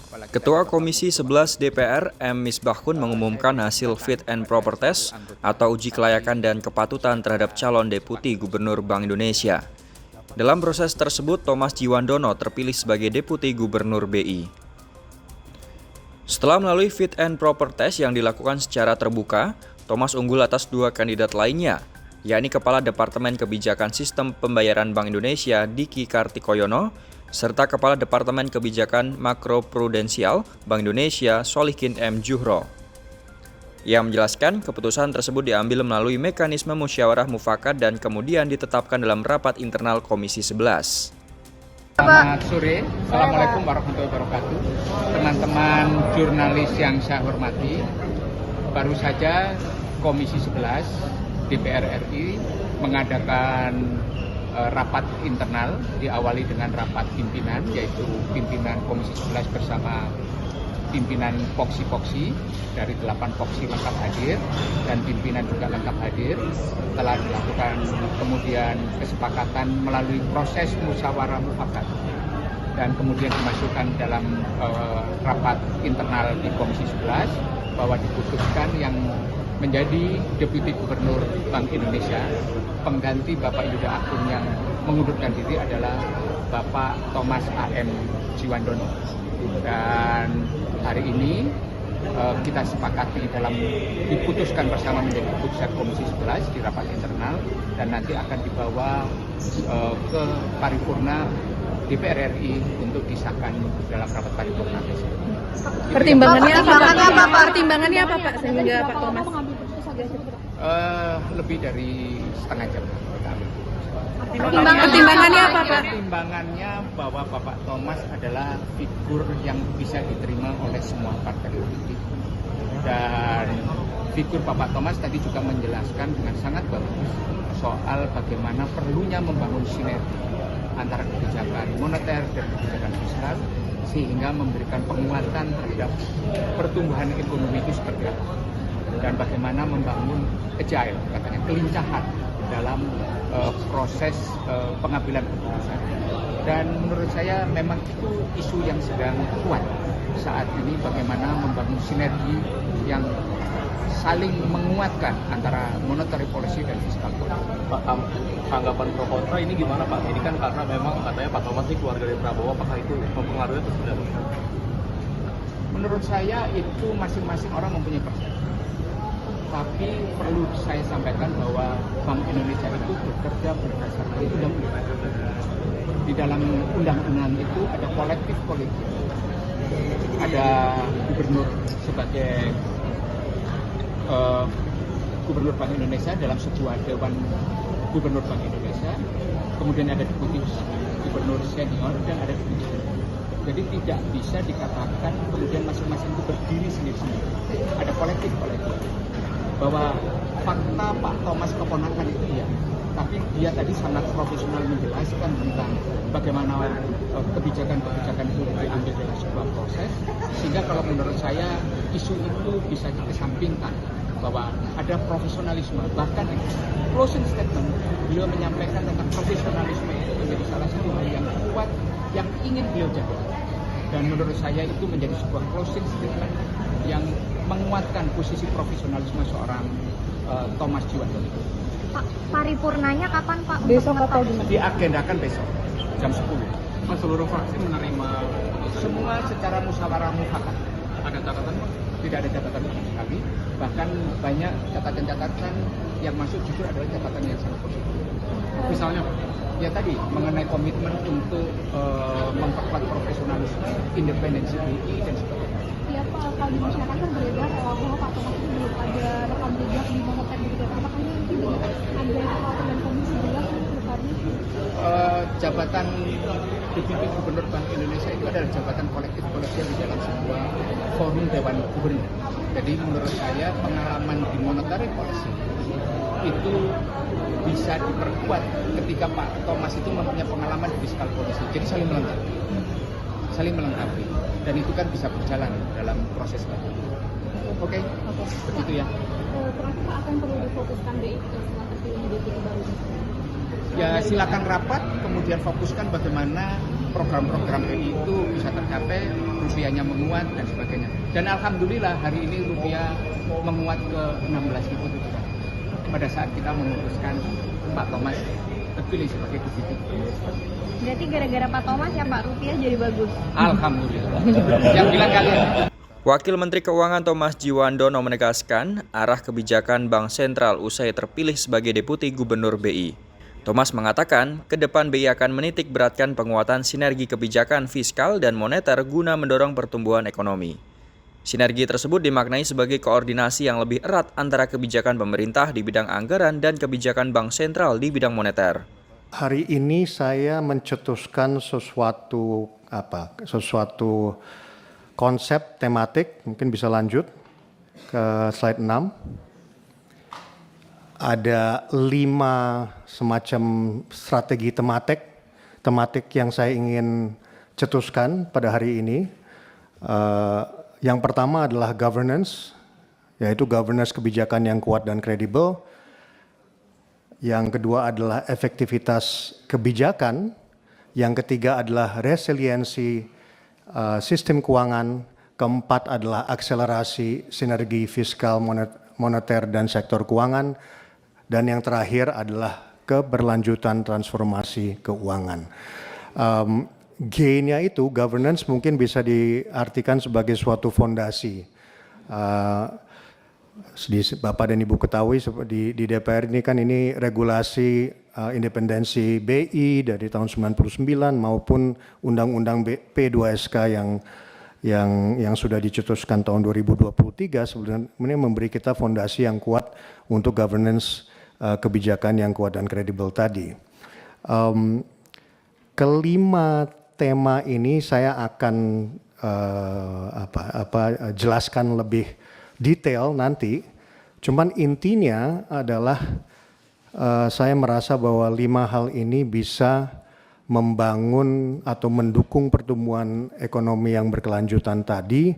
Ketua Komisi 11 DPR M. Misbahkun mengumumkan hasil Fit and Proper Test atau uji kelayakan dan kepatutan terhadap calon Deputi Gubernur Bank Indonesia. Dalam proses tersebut, Thomas Djiwandono terpilih sebagai Deputi Gubernur BI. Setelah melalui Fit and Proper Test yang dilakukan secara terbuka, Thomas unggul atas dua kandidat lainnya, yakni Kepala Departemen Kebijakan Sistem Pembayaran Bank Indonesia Diki Kartikoyono, serta Kepala Departemen Kebijakan Makroprudensial Bank Indonesia Solihin M. Juhro. Ia menjelaskan keputusan tersebut diambil melalui mekanisme musyawarah mufakat dan kemudian ditetapkan dalam rapat internal Komisi 11. Selamat sore, Assalamualaikum warahmatullahi wabarakatuh. Teman-teman jurnalis yang saya hormati, baru saja Komisi 11 DPR RI mengadakan rapat internal, diawali dengan rapat pimpinan, yaitu pimpinan Komisi 11 bersama pimpinan Poksi-Poksi dari 8 Poksi lengkap hadir dan pimpinan juga lengkap hadir. Telah dilakukan kemudian kesepakatan melalui proses musyawarah mufakat dan kemudian dimasukkan dalam rapat internal di Komisi 11 bahwa diputuskan yang menjadi Deputi Gubernur Bank Indonesia pengganti Bapak Yuda Akun yang mengundurkan diri adalah Bapak Thomas A.M. Djiwandono. Dan hari ini kita sepakati dalam diputuskan bersama menjadi keputusan Komisi 11 di rapat internal dan nanti akan dibawa ke paripurna DPR RI untuk disahkan dalam rapat paripurna besok. Pertimbangannya apa Pak sehingga Pak Thomas lebih dari setengah jam. Pertimbangannya apa Pak? Pertimbangannya bahwa Bapak Thomas adalah figur yang bisa diterima oleh semua partai politik. Dan figur Bapak Thomas tadi juga menjelaskan dengan sangat bagus soal bagaimana perlunya membangun sinergi antara kebijakan moneter dan kebijakan fiskal sehingga memberikan penguatan terhadap pertumbuhan ekonomi itu seperti apa. Dan bagaimana membangun agile, katanya kelincahan dalam proses pengambilan keputusan. Dan menurut saya memang itu isu yang sedang kuat saat ini, bagaimana membangun sinergi yang saling menguatkan antara monetary policy dan fiscal policy. Pak, tanggapan pro kontra ini gimana Pak? Ini kan karena memang katanya Pak Thomas ini keluarga dari Prabowo, apakah itu mempengaruhi atau tidak? Menurut saya itu masing-masing orang mempunyai persepsi. Tapi perlu saya sampaikan bahwa Bank Indonesia itu bekerja berdasarkan undang-undang. Di dalam undang-undang itu ada kolektif politik. Ada gubernur sebagai gubernur Bank Indonesia dalam sebuah dewan gubernur Bank Indonesia. Kemudian ada deputi gubernur senior dan ada deputi. Jadi tidak bisa dikatakan kemudian masing-masing itu berdiri sendiri-sendiri. Ada kolektif. Bahwa fakta Pak Thomas keponakan itu ya, tapi dia tadi sangat profesional menjelaskan tentang bagaimana kebijakan-kebijakan itu diambil dalam sebuah proses, sehingga kalau menurut saya isu itu bisa dikesampingkan bahwa ada profesionalisme. Bahkan di closing statement beliau menyampaikan tentang profesionalisme itu menjadi salah satu hal yang kuat yang ingin beliau jaga. Dan menurut saya itu menjadi sebuah closing statement yang menguatkan posisi profesionalisme seorang Thomas Djiwandono. Pak, paripurnanya kapan Pak? Besok atau gimana? Diagendakan besok jam 10. Pak, seluruh fraksi menerima Semua secara musyawarah mufakat. ada catatan Pak? Tidak ada catatan sama sekali. Bahkan banyak catatan-catatan yang masuk justru adalah catatan yang sangat positif. Misalnya Pak? Ya tadi mengenai komitmen untuk memperkuat profesionalisme, independensi BI dan sebagainya. Ya Pak, kalau di masyarakat kan beredar bahwa Pak Thomas itu belum ada rekam jejak di moneter begitu. Apakah ini nanti dengan ada kekhawatiran dan Komisi 11 untuk tadi? Jabatan Deputi Gubernur Bank Indonesia itu adalah jabatan kolektif kolegial di dalam sebuah forum Dewan Gubernur. Jadi menurut saya pengalaman di monetary policy itu bisa diperkuat ketika Pak Thomas itu mempunyai pengalaman di fiscal policy. Jadi saling melengkapi. Dan itu kan bisa berjalan dalam proses tadi. Oke. Begitu ya. Terakhir Pak, apa yang perlu difokuskan BI setelah terpilihnya Deputi baru? Ya silakan rapat, kemudian fokuskan bagaimana program-program BI itu bisa tercapai, rupiahnya menguat dan sebagainya. Dan alhamdulillah hari ini rupiah menguat ke 16.700 pada saat kita memutuskan Pak Thomas terpilih sebagai Gubernur. Berarti gara-gara Pak Thomas ya Pak, rupiah jadi bagus. Alhamdulillah. Yang bilang kalian. Wakil Menteri Keuangan Thomas Djiwandono menegaskan arah kebijakan Bank Sentral usai terpilih sebagai Deputi Gubernur BI. Thomas mengatakan, ke depan BI akan menitik beratkan penguatan sinergi kebijakan fiskal dan moneter guna mendorong pertumbuhan ekonomi. Sinergi tersebut dimaknai sebagai koordinasi yang lebih erat antara kebijakan pemerintah di bidang anggaran dan kebijakan Bank Sentral di bidang moneter. Hari ini saya mencetuskan sesuatu konsep tematik, mungkin bisa lanjut ke slide 6. Ada 5 semacam strategi tematik yang saya ingin cetuskan pada hari ini. Yang pertama adalah governance, yaitu governance kebijakan yang kuat dan kredibel. Yang kedua adalah efektivitas kebijakan. Yang ketiga adalah resiliensi sistem keuangan. Keempat adalah akselerasi sinergi fiskal, moneter, dan sektor keuangan. Dan yang terakhir adalah keberlanjutan transformasi keuangan. G-nya itu, governance, mungkin bisa diartikan sebagai suatu fondasi. Bapak dan Ibu ketahui di DPR ini kan ini regulasi independensi BI dari tahun 99 maupun Undang-Undang P2SK yang sudah dicetuskan tahun 2023 sebenarnya memberi kita fondasi yang kuat untuk governance kebijakan yang kuat dan kredibel tadi. Kelima tema ini saya akan jelaskan lebih detail nanti. Cuman intinya adalah saya merasa bahwa 5 hal ini bisa membangun atau mendukung pertumbuhan ekonomi yang berkelanjutan tadi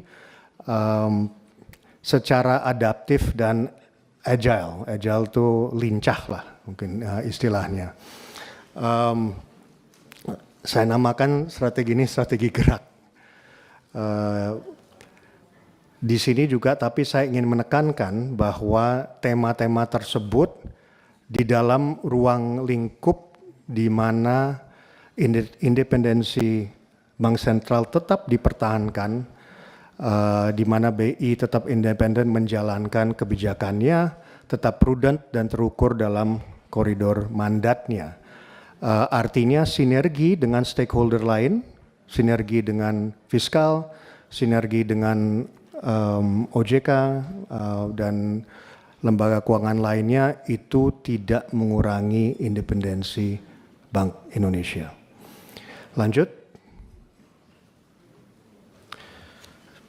secara adaptif dan agile. Agile itu lincah lah mungkin istilahnya. Saya namakan strategi ini strategi gerak. Di sini juga tapi saya ingin menekankan bahwa tema-tema tersebut di dalam ruang lingkup di mana independensi Bank Sentral tetap dipertahankan, di mana BI tetap independen menjalankan kebijakannya, tetap prudent dan terukur dalam koridor mandatnya. Artinya sinergi dengan stakeholder lain, sinergi dengan fiskal, sinergi dengan OJK dan lembaga keuangan lainnya itu tidak mengurangi independensi Bank Indonesia. Lanjut.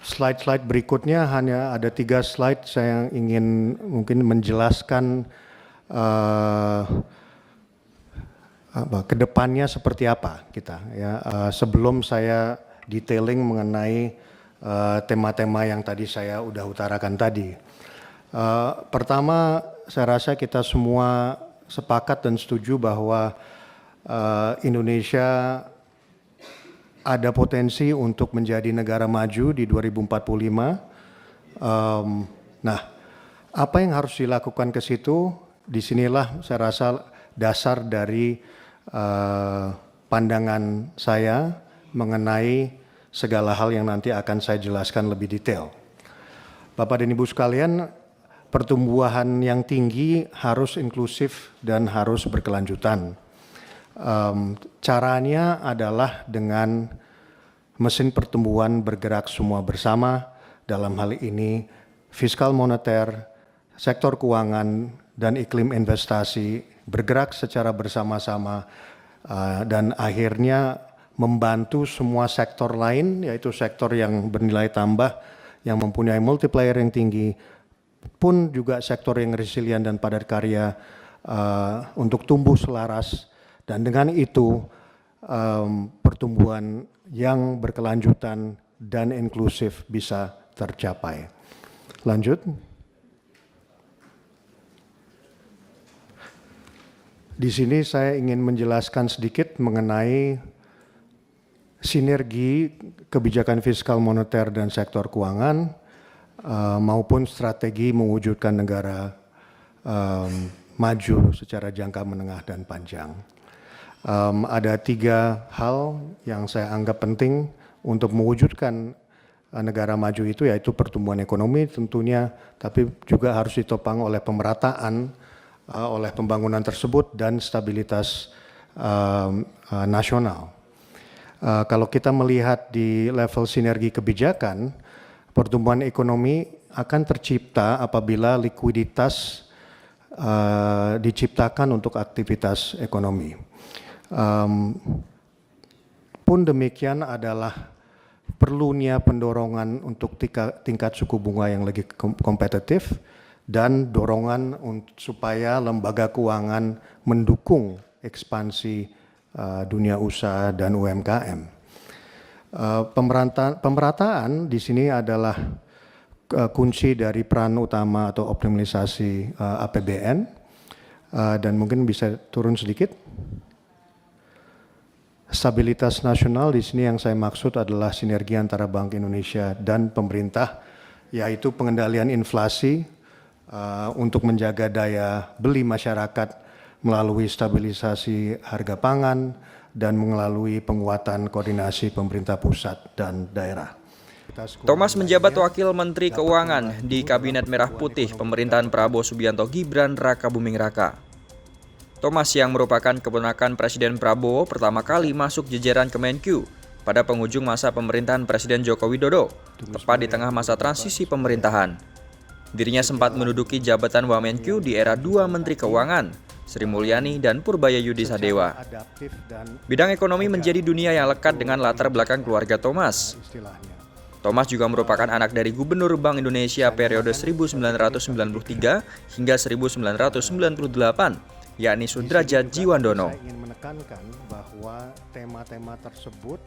Slide-slide berikutnya hanya ada 3 slide saya ingin mungkin menjelaskan kedepannya seperti apa kita ya. Sebelum saya detailing mengenai tema-tema yang tadi saya udah utarakan tadi. Pertama, saya rasa kita semua sepakat dan setuju bahwa Indonesia ada potensi untuk menjadi negara maju di 2045. Nah, apa yang harus dilakukan ke situ? Disinilah saya rasa dasar dari pandangan saya mengenai segala hal yang nanti akan saya jelaskan lebih detail. Bapak dan Ibu sekalian, pertumbuhan yang tinggi harus inklusif dan harus berkelanjutan. Caranya adalah dengan mesin pertumbuhan bergerak semua bersama, dalam hal ini fiskal moneter, sektor keuangan, dan iklim investasi bergerak secara bersama-sama dan akhirnya membantu semua sektor lain, yaitu sektor yang bernilai tambah, yang mempunyai multiplier yang tinggi, pun juga sektor yang resilient dan padat karya untuk tumbuh selaras. Dan dengan itu pertumbuhan yang berkelanjutan dan inklusif bisa tercapai. Lanjut. Di sini saya ingin menjelaskan sedikit mengenai sinergi kebijakan fiskal moneter dan sektor keuangan maupun strategi mewujudkan negara maju secara jangka menengah dan panjang. Ada 3 hal yang saya anggap penting untuk mewujudkan negara maju itu, yaitu pertumbuhan ekonomi tentunya, tapi juga harus ditopang oleh pemerataan oleh pembangunan tersebut dan stabilitas nasional. Kalau kita melihat di level sinergi kebijakan, pertumbuhan ekonomi akan tercipta apabila likuiditas diciptakan untuk aktivitas ekonomi. Pun demikian adalah perlunya pendorongan untuk tingkat suku bunga yang lebih kompetitif dan dorongan supaya lembaga keuangan mendukung ekspansi dunia usaha dan UMKM. Pemerataan di sini adalah kunci dari peran utama atau optimalisasi APBN, dan mungkin bisa turun sedikit. Stabilitas nasional di sini yang saya maksud adalah sinergi antara Bank Indonesia dan pemerintah, yaitu pengendalian inflasi untuk menjaga daya beli masyarakat melalui stabilisasi harga pangan dan melalui penguatan koordinasi pemerintah pusat dan daerah. Thomas menjabat Wakil Menteri Keuangan di Kabinet Merah Putih pemerintahan Prabowo Subianto Gibran Raka Buming Raka. Thomas yang merupakan keponakan Presiden Prabowo pertama kali masuk jajaran Kemenq pada penghujung masa pemerintahan Presiden Joko Widodo, tepat di tengah masa transisi pemerintahan. Dirinya sempat menduduki jabatan Wamenq di era 2 Menteri Keuangan, Sri Mulyani dan Purbayayudi Sadewa. Bidang ekonomi menjadi dunia yang lekat dengan latar belakang keluarga Thomas. Thomas juga merupakan anak dari Gubernur Bank Indonesia periode 1993 hingga 1998, yakni Sudrajat Djiwandono. Saya ingin menekankan bahwa tema-tema tersebut